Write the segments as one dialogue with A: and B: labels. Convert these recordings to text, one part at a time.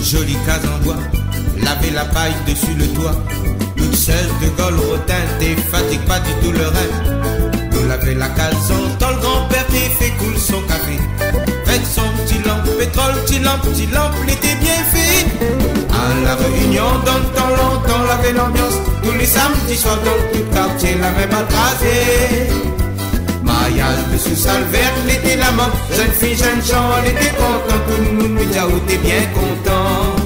A: jolie case en bois, laver la paille dessus le toit. Toute seule de Gaulle retinte et fatigue pas du tout le rêve. Nous laver la case en le grand-père qui fait coule son café. Avec son petit lampe, pétrole, petit lampe, l'été bien fait. À la réunion, dans le temps longtemps, laver l'ambiance. Tous les samedis soirs dans tout le quartier, la même crasée. Maillage de sous-salle verte, l'été la mort. Jeune fille, jeune gens, elle était content. Tout le monde me dit, ah, t'es bien content.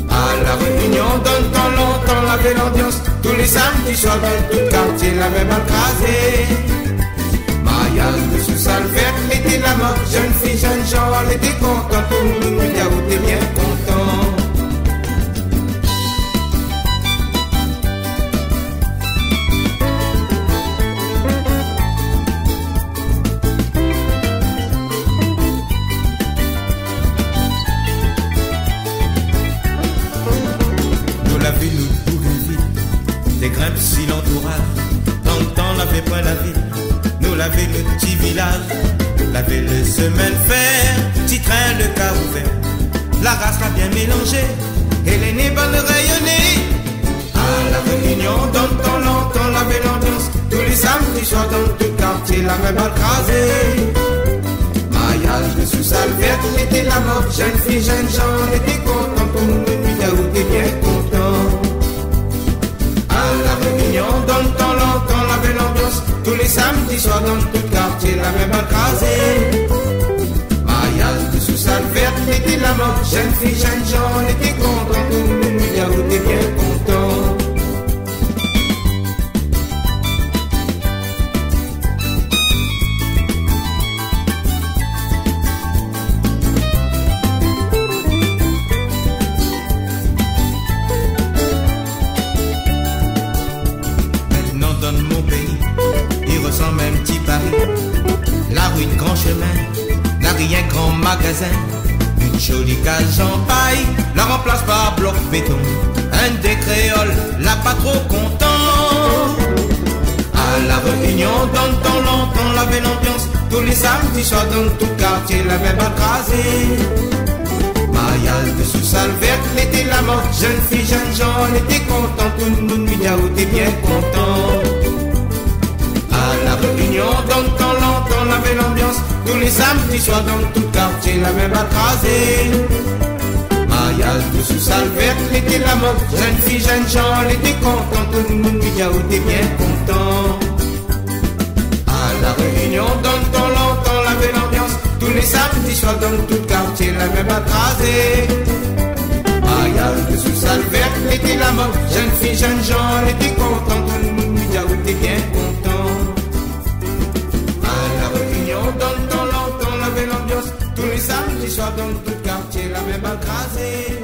A: À la réunion, dans le temps longtemps, laver l'ambiance. Tous les samedis soirs dans tout le quartier, la même crasée. Maillage de sous-salle verte, l'été la mort. Jeune fille, jeune gens, elle était content. Tout le monde me dit, ah, t'es bien content. Des grimpes si l'entourage, dans le temps l'avait pas la ville, nous l'avait le petit village, l'avait le semaine fer, petit train le car ouvert, la race l'a bien mélangé, et les nez bonne rayonnée. À la réunion, dans le temps longtemps l'avait l'ambiance, tous les samedis soirs dans tout le quartier, la même crasée. Maillage de sous-salle verte, l'été la mort, jeune fille, jeune gens, on était content, tout le monde me dit, ah, t'es bien content. La réunion, dans le temps longtemps, laver l'ambiance. Tous les samedis soirs dans tout le quartier, la même crasée. Maillage de sous-salle verte, l'été la mort. Jeune fille, jeune gens, on était contents. Tout le monde me dit, ah, t'es bien content. Même petit Paris, la rue de Grand Chemin, n'a rien grand magasin, une jolie cage en paille, la remplace par bloc béton, un des créoles, là pas trop content. À la réunion, dans le temps longtemps, laver l'ambiance, tous les samedis soirs dans tout le quartier, la même crasée. Maillage de sous-salle verte, l'été la mort, jeune fille, jeune gens, on était content, tout le monde me dit, ah, t'es bien content. À la réunion, dans le temps longtemps, laver l'ambiance. Tous les samedis soirs dans tout le quartier, la même crasée. Maillage de sous-salle verte, l'été la mort. Jeune fille, jeune gens, elle était content. Tout le monde me dit, ah, t'es bien content. À la réunion, dans le temps longtemps, laver l'ambiance. Tous les samedis soirs dans tout le quartier, la même crasée. Maillage de sous-salle verte, l'été la mort. Jeune fille, jeune gens, elle était content. Tout le monde me dit, ah, t'es bien content. Dans le temps longtemps, laver l'ambiance. Tous les samedis soirs dans tout le quartier, la même crasée.